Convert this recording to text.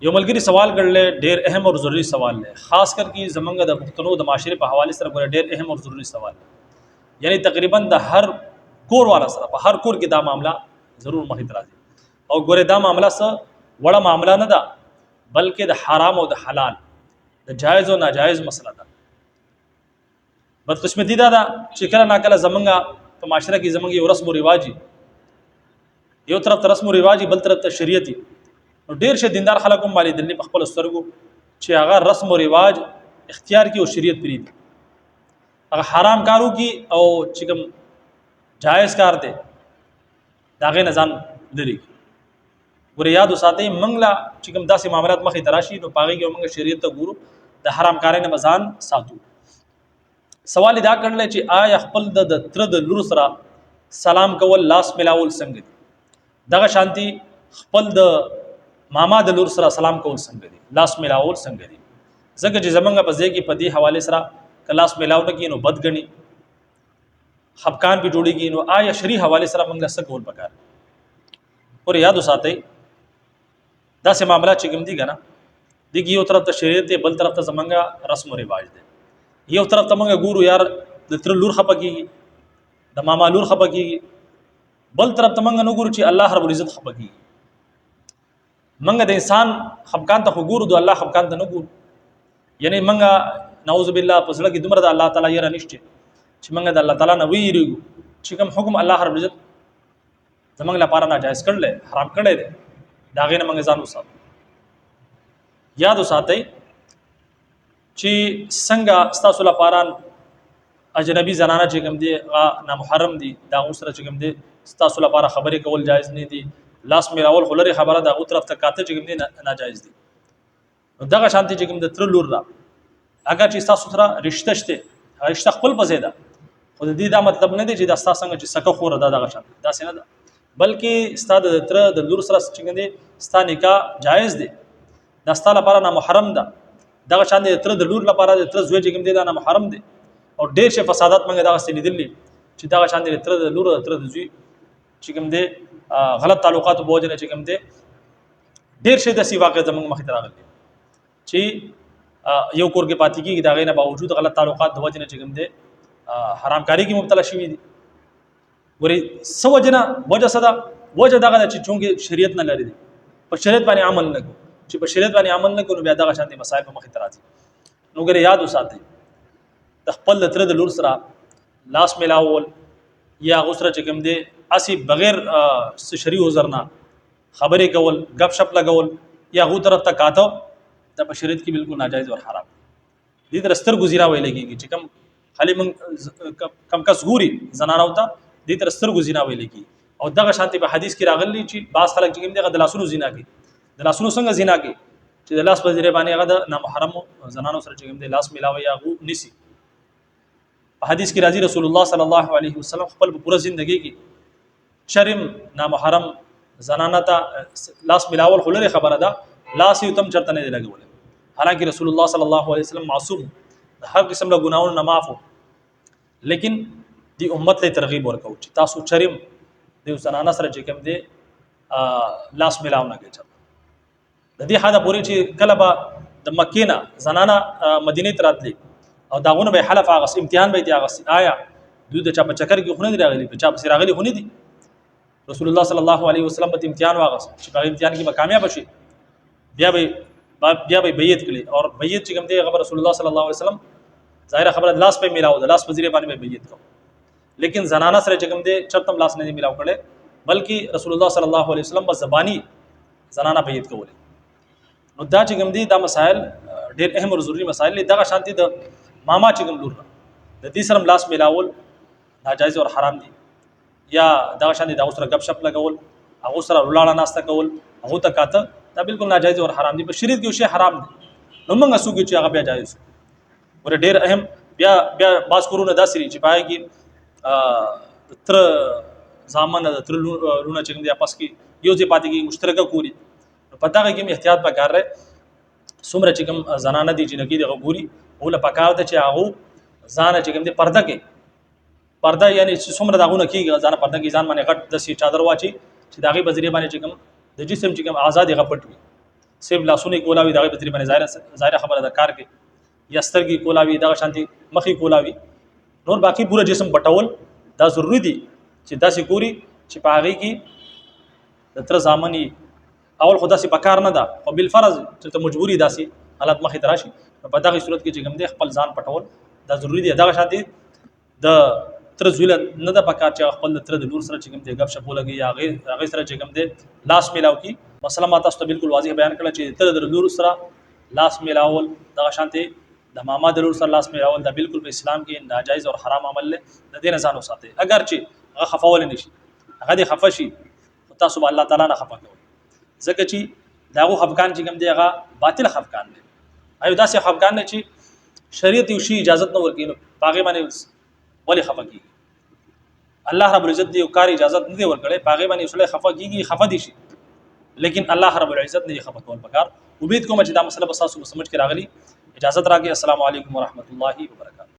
یو ملګری سوال کړل، ډېر اهم او ضروری سوال دی، خاص کر کې زمونږ د پښتنو د معاشرې په حواله سره ګوره ډېر اهم او ضروری سوال دی. یعنی تقریبا د هر کور والا سره په هر کور کې دا معامله ضرور مخې ته راځي. او ګوره دا معامله څه وړه معامله نه ده، بلکې د حرام او د حلال، د جایز او ناجایز مسله ده. بدقسمتي دا ده چې کله ناکله زمونږ په معاشره کې زمونږ یو رسم او رواج، یو طرف ته رسم او رواج، بل طرف ته شریعت. نو ډیر شه دیندار خلک هم مالي دلی په خپل سترګو چې هغه رسم او رواج اختیار کی او شریعت پری دي، هغه حرام کارو کی او چې کوم جایز کار دی داغه نزان لري. ګور یاد وساتئ منګلا چې کوم داسې معاملات مخې تراشي نو پاغي کې موږ شریعت ته ګورو، د حرام کاري نه مزان ساتو. سوال دا کړل چې آیا خپل د تر د لور سره سلام کول لاس ملاول څنګه دي؟ دغه شانتي خپل د ماما د لور سره سلام کول څنګه دي؟ لاس ملاول څنګه دي؟ ځکه چې زمونږ په ځای کې په دې حواله سره کلاس ملاو نه کینو بدګنی خپکان به جوړیږي. نو آیا شری حواله سره موږ له څه کول پکار؟ اور یاد وساتئ دا سه معاملہ چې کوم دي کنه دغه یو طرف ته شریعت دی، بل طرف ته زمونږ رسم او رواج دی. یو طرف ته موږ ګورو یار د تر لور خپکیږي، د ماما لور خپکیږي، بل طرف ته موږ نه ګورو چې الله رب العزت خپکیږي. منګه د انسان خفقان ته ګورو، د الله خفقان ته نه ګورو. یعنی منګه نعوذ بالله په سره کې دومره د الله تعالی یې رانشته چې منګه د الله تعالی نه ویریږو چې کوم حکم الله رب عزت زمنګ لپاره ناجایز کړل، حرام کړل دي، دا غي نه منګه ځان وساتو. یاد وساتئ چې څنګه ستاسو لپاره اجنبي زنانه چې کوم دي نا محرم دي، دا اوسره چې کوم دي ستاسو لپاره خبرې کول جایز نه دي، لاس میراول خلری خبره دا او طرف ته کاته چې کوم دي ناجایز دي. نو دغه شانتي چې کوم د تر لور را اگر چې تاسو سره رشتہ شته، رشتہ خپل پزې ده، خو د دې دا مطلب نه دی چې دا تاسو څنګه چې سکه خور ده دغه شانتي دا څنګه ده، بلکې ستاد د تر د لور سره چې کوم دي ستا نکاح جایز دی، دا ستا لپاره نه محرم ده. دغه شانتي تر د لور لپاره د تر زوی چې کوم دي دا نه محرم دي. او ډېر شي فسادات موږ دغه ستې لیدلې چې دغه شانتي تر د لور تر د زوی چې کوم دي غلط تعلقات بوجنه چې کوم دي ډیر شي د سی واقع زمونږ مخې ته راغلي چې یو کور کې پاتې کیږي دا غینه باوجود غلط تعلقات د وجنه چې کوم دي حرام کاری کې مبتلا شوی دي. ګوري سو وجنه وجه صدا وجه دغه چې چونګې شریعت نه لري، په شریعت باندې عمل نه کوي، چې په شریعت باندې عمل نه کوي بیا دغه شانتي مسائل په مخې ته راځي. نو ګوري یاد وساتئ د خپل تر د لور سره لاس ملاول یا غسر چې کوم دي اسی بغیر شریع عذر نه خبرې کول، غب شپ لګول یا غو طرف ته کاته د بشریت کې بالکل ناجایز او حرام دي. د رستر گزیرا ویل کېږي چې کم خالی من کم کس ګوري زنانه وته د رستر گزیرا ویل کېږي. او دغه شانتي په حدیث کې راغلی چې بعض خلک چې کوم دغه د لاسونو زنا کوي، د لاسونو څنګه زنا کوي چې د لاس په ذریعہ باندې هغه د نامحرم زنانو سره چې کوم د لاس ملاوي یا غو نسی. په حدیث کې راځي رسول الله صلی الله علیه وسلم خپل پوره ژوندۍ کې شرم نامحرم زنانه ته لاس ملاول خلری خبره ده، لاس یو تم چرته نه لګول. حالانکه رسول الله صلی الله علیه وسلم معصوم هر قسم له ګناہوں نه معاف، لیکن دی امت له ترغیب ورکو چې تاسو شرم دی زنانه سره چې کوم دی لاس ملاو نه کوي. د دې حدا پوری چې کله به د مکې نه زنانه مدینه ته راتلي او داغونه به حلف اغس امتحان به دی اغس آیا دوی د چا په چکر کې خونه دی راغلي، په چا په راغلي خونه دي. رسول الله صلی الله علیه وسلم په امتحان واغس چې په امتحان کې به کامیاب شي بیا به بیعت کړي. او بیعت چې کوم دی خبر رسول الله صلی الله علیه وسلم ظاهر خبره لاس په میلاو د لاس په ذریعہ باندې به بیعت کوي، لیکن زنانه سره چې کوم دی چرتم لاس نه میلاو کړي، بلکې رسول الله صلی الله علیه وسلم په زبانی زنانه بیعت کوله. نو دا چې کوم دی دا مسائل ډېر اهم او ضروری مسائل دي. دغه شانتي د ماما چې کوم لور د دې سره لاس میلاول ناجایز او حرام دي، یا دا شان دي دا اوسره غب شپ لګول، هغه سره ولاړه ناسته کول، هغه ته کاته دا بالکل ناجایز او حرام دي. په شریعت کې شی حرام دي نو موږ سوګي چې هغه بیا جایز ور ډیر اهم. بیا باز کورونه داسري چې پای کې تر ځامن تر لونه چې دی پس کې یو ځای پاتې کې مشترکه کوری، پتا کې هم احتیاط پکار رہے. څومره چې کوم زنانه دي چې نګي دغه ګوري او له پکار ده چې هغه ځان چې کوم دي پرده کې پرده یعنی څومره داغونه کیږي ځان پرده کې ځان باندې غټ د سی چادر واچي چې داغي بذریعہ باندې چې کوم د جسم چې کوم آزاد غپټ وي صرف لاسونه کولاوي دغه په طریقه ظاهر خبره ده کار کې یا سترګې کولاوي دغه شانتي مخې کولاوي نور باقی پورا جسم پټول دا ضروری دي چې داسې ګوري چې په هغه کې د تر ځامني اول خدا سي پکار نه ده او بل فرض چې ته مجبوري داسې حالت مخې تراشي په دغه صورت کې چې کوم دی خپل ځان پټول دا ضروری دي دغه شانتي د تر زویل نه د پکار چې خپل تر د نور سره چې کوم دی غب شپ لګي یا هغه سره چې کوم دی لاس میلاو کی مسله ما تاسو ته بالکل واضح بیان کړل چې تر د نور سره لاس میلاول دغه شانتي د ماما د نور سره لاس میلاول دا بالکل په اسلام کې ناجایز او حرام عمل له د دین ځان وساتي اگر چې هغه خفاول نشي هغه د خفشي تاسو به الله تعالی نه خفا کوي ځکه چې داغه خفقان چې کوم دی هغه باطل خفقان دی ایو داسې خفقان نه چې شریعت یو شی اجازه نه ورکړي نو پاغه باندې ولی خفا کیږي الله رب العزت دی یو کار اجازه نه دی ورکړي پاغه باندې وسله خفا کیږي خفا دي شي لیکن الله رب العزت نه خفا کول پکار امید کوم چې دا مسله به تاسو سمجھ کې راغلی اجازه راکړئ السلام علیکم ورحمت الله وبرکاته